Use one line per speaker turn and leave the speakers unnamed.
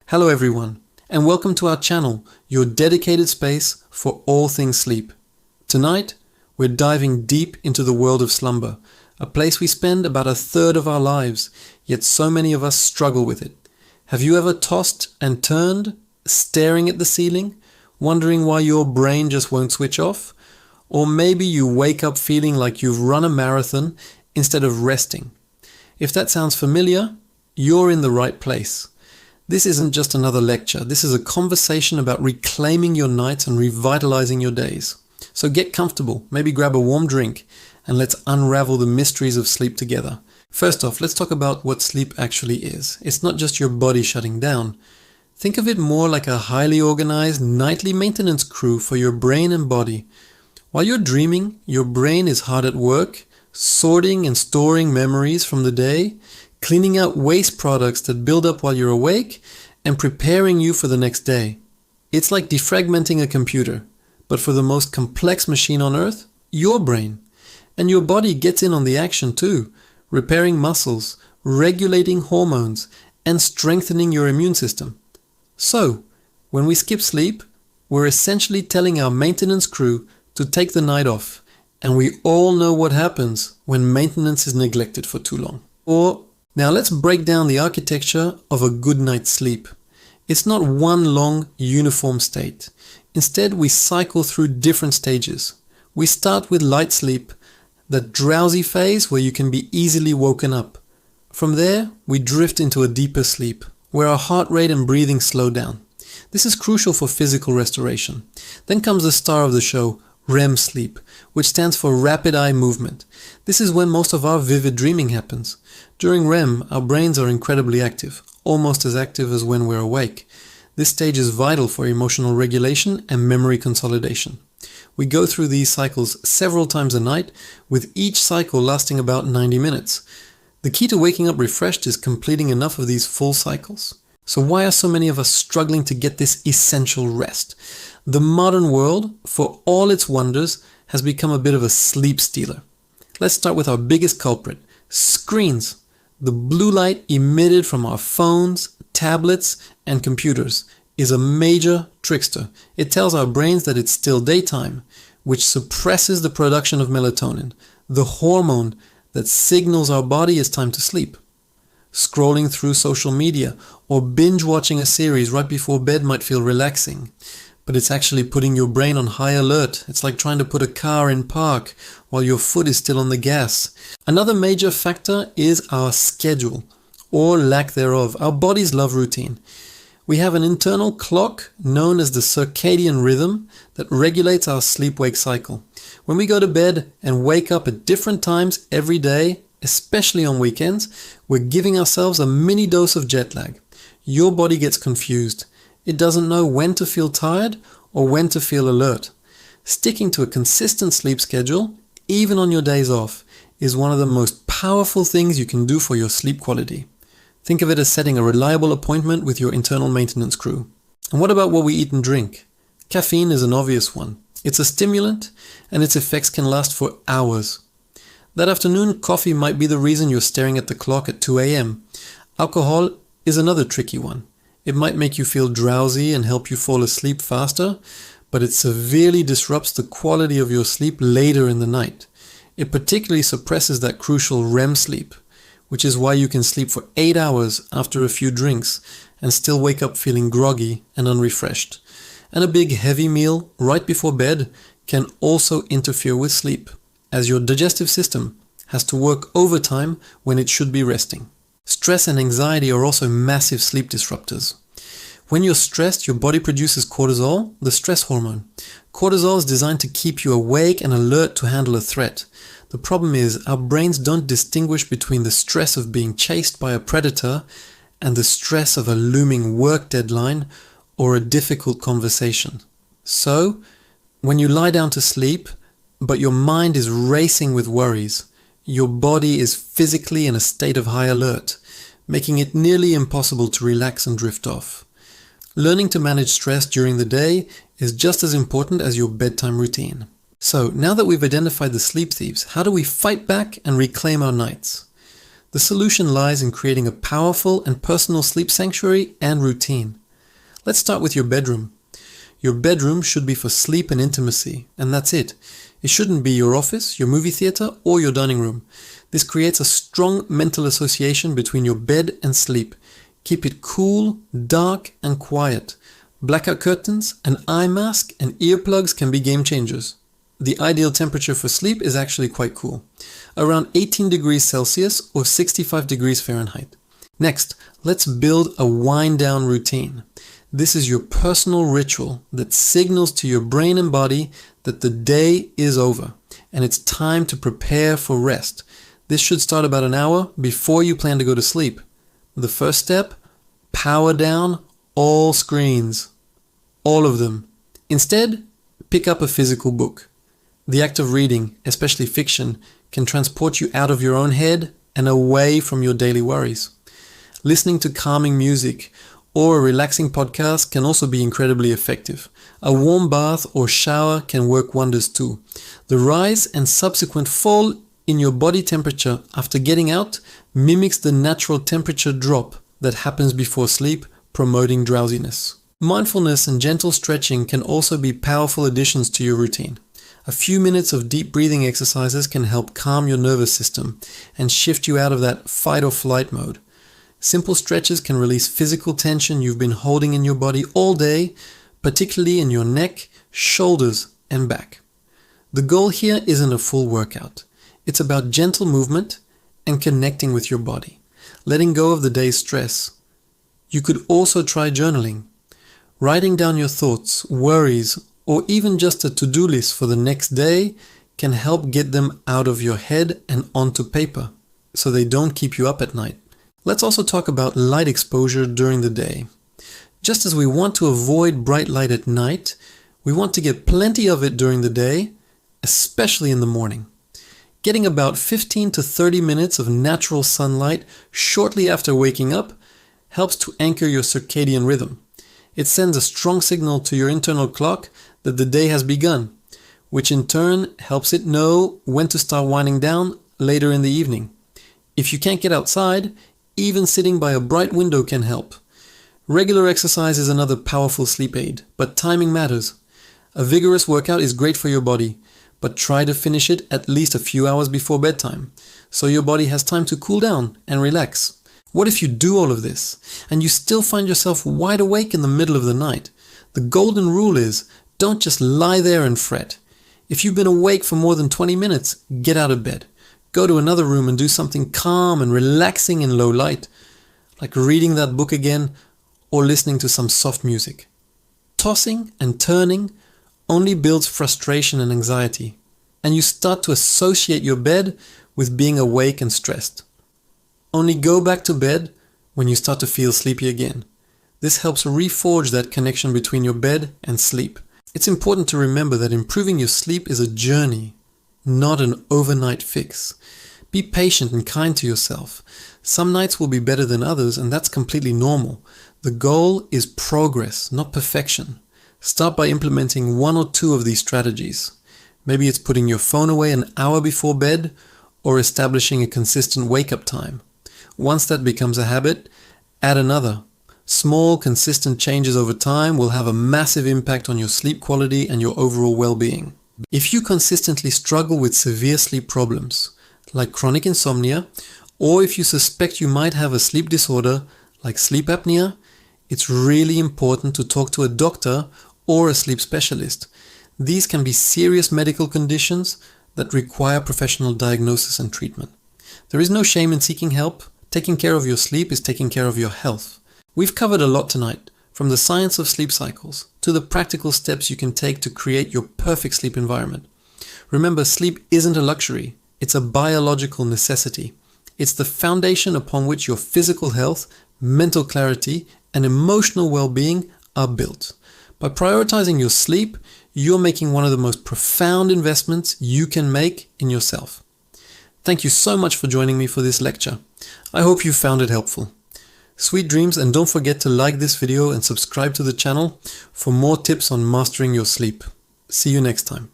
Hello everyone, and welcome to our channel, your dedicated space for all things sleep. Tonight, we're diving deep into the world of slumber, a place we spend about a third of our lives, yet so many of us struggle with it. Have you ever tossed and turned, staring at the ceiling, wondering why your brain just won't switch off? Or maybe you wake up feeling like you've run a marathon instead of resting. If that sounds familiar, you're in the right place. This isn't just another lecture, this is a conversation about reclaiming your nights and revitalizing your days. So get comfortable, maybe grab a warm drink, and let's unravel the mysteries of sleep together. First off, let's talk about what sleep actually is. It's not just your body shutting down. Think of it more like a highly organized nightly maintenance crew for your brain and body. While you're dreaming, your brain is hard at work, sorting and storing memories from the day, cleaning out waste products that build up while you're awake, and preparing you for the next day. It's like defragmenting a computer, but for the most complex machine on earth, your brain. And your body gets in on the action too, repairing muscles, regulating hormones, and strengthening your immune system. So, when we skip sleep, we're essentially telling our maintenance crew to take the night off, and we all know what happens when maintenance is neglected for too long. Now let's break down the architecture of a good night's sleep. It's not one long, uniform state. Instead, we cycle through different stages. We start with light sleep, that drowsy phase where you can be easily woken up. From there, we drift into a deeper sleep, where our heart rate and breathing slow down. This is crucial for physical restoration. Then comes the star of the show, REM sleep, which stands for rapid eye movement. This is when most of our vivid dreaming happens. During REM, our brains are incredibly active, almost as active as when we're awake. This stage is vital for emotional regulation and memory consolidation. We go through these cycles several times a night, with each cycle lasting about 90 minutes. The key to waking up refreshed is completing enough of these full cycles. So why are so many of us struggling to get this essential rest? The modern world, for all its wonders, has become a bit of a sleep stealer. Let's start with our biggest culprit, screens. The blue light emitted from our phones, tablets, and computers is a major trickster. It tells our brains that it's still daytime, which suppresses the production of melatonin, the hormone that signals our body it's time to sleep. Scrolling through social media or binge watching a series right before bed might feel relaxing, but it's actually putting your brain on high alert. It's like trying to put a car in park while your foot is still on the gas. Another major factor is our schedule, or lack thereof. Our bodies love routine. We have an internal clock known as the circadian rhythm that regulates our sleep-wake cycle. When we go to bed and wake up at different times every day, especially on weekends, we're giving ourselves a mini dose of jet lag. Your body gets confused. It doesn't know when to feel tired or when to feel alert. Sticking to a consistent sleep schedule, even on your days off, is one of the most powerful things you can do for your sleep quality. Think of it as setting a reliable appointment with your internal maintenance crew. And what about what we eat and drink? Caffeine is an obvious one. It's a stimulant, and its effects can last for hours. That afternoon, coffee might be the reason you're staring at the clock at 2 a.m. Alcohol is another tricky one. It might make you feel drowsy and help you fall asleep faster, but it severely disrupts the quality of your sleep later in the night. It particularly suppresses that crucial REM sleep, which is why you can sleep for 8 hours after a few drinks and still wake up feeling groggy and unrefreshed. And a big heavy meal right before bed can also interfere with sleep, as your digestive system has to work overtime when it should be resting. Stress and anxiety are also massive sleep disruptors. When you're stressed, your body produces cortisol, the stress hormone. Cortisol is designed to keep you awake and alert to handle a threat. The problem is, our brains don't distinguish between the stress of being chased by a predator and the stress of a looming work deadline or a difficult conversation. So, when you lie down to sleep, but your mind is racing with worries, your body is physically in a state of high alert, making it nearly impossible to relax and drift off. Learning to manage stress during the day is just as important as your bedtime routine. So, now that we've identified the sleep thieves, how do we fight back and reclaim our nights? The solution lies in creating a powerful and personal sleep sanctuary and routine. Let's start with your bedroom. Your bedroom should be for sleep and intimacy, and that's it. It shouldn't be your office, your movie theater, or your dining room. This creates a strong mental association between your bed and sleep. Keep it cool, dark, and quiet. Blackout curtains, an eye mask, and earplugs can be game changers. The ideal temperature for sleep is actually quite cool, around 18 degrees Celsius or 65 degrees Fahrenheit. Next, let's build a wind-down routine. This is your personal ritual that signals to your brain and body that the day is over and it's time to prepare for rest. This should start about an hour before you plan to go to sleep. The first step, power down all screens. All of them. Instead, pick up a physical book. The act of reading, especially fiction, can transport you out of your own head and away from your daily worries. Listening to calming music or a relaxing podcast can also be incredibly effective. A warm bath or shower can work wonders too. The rise and subsequent fall in your body temperature after getting out mimics the natural temperature drop that happens before sleep, promoting drowsiness. Mindfulness and gentle stretching can also be powerful additions to your routine. A few minutes of deep breathing exercises can help calm your nervous system and shift you out of that fight or flight mode. Simple stretches can release physical tension you've been holding in your body all day, particularly in your neck, shoulders, and back. The goal here isn't a full workout. It's about gentle movement and connecting with your body, letting go of the day's stress. You could also try journaling. Writing down your thoughts, worries, or even just a to-do list for the next day can help get them out of your head and onto paper, so they don't keep you up at night. Let's also talk about light exposure during the day. Just as we want to avoid bright light at night, we want to get plenty of it during the day, especially in the morning. Getting about 15 to 30 minutes of natural sunlight shortly after waking up helps to anchor your circadian rhythm. It sends a strong signal to your internal clock that the day has begun, which in turn helps it know when to start winding down later in the evening. If you can't get outside, even sitting by a bright window can help. Regular exercise is another powerful sleep aid, but timing matters. A vigorous workout is great for your body, but try to finish it at least a few hours before bedtime, so your body has time to cool down and relax. What if you do all of this, and you still find yourself wide awake in the middle of the night? The golden rule is, don't just lie there and fret. If you've been awake for more than 20 minutes, get out of bed. Go to another room and do something calm and relaxing in low light, like reading that book again or listening to some soft music. Tossing and turning only builds frustration and anxiety, and you start to associate your bed with being awake and stressed. Only go back to bed when you start to feel sleepy again. This helps reforge that connection between your bed and sleep. It's important to remember that improving your sleep is a journey, not an overnight fix. Be patient and kind to yourself. Some nights will be better than others, and that's completely normal. The goal is progress, not perfection. Start by implementing one or two of these strategies. Maybe it's putting your phone away an hour before bed or establishing a consistent wake-up time. Once that becomes a habit, add another. Small, consistent changes over time will have a massive impact on your sleep quality and your overall well-being. If you consistently struggle with severe sleep problems, like chronic insomnia, or if you suspect you might have a sleep disorder, like sleep apnea, it's really important to talk to a doctor or a sleep specialist. These can be serious medical conditions that require professional diagnosis and treatment. There is no shame in seeking help. Taking care of your sleep is taking care of your health. We've covered a lot tonight, from the science of sleep cycles to the practical steps you can take to create your perfect sleep environment. Remember, sleep isn't a luxury, it's a biological necessity. It's the foundation upon which your physical health, mental clarity, and emotional well-being are built. By prioritizing your sleep, you're making one of the most profound investments you can make in yourself. Thank you so much for joining me for this lecture. I hope you found it helpful. Sweet dreams, and don't forget to like this video and subscribe to the channel for more tips on mastering your sleep. See you next time.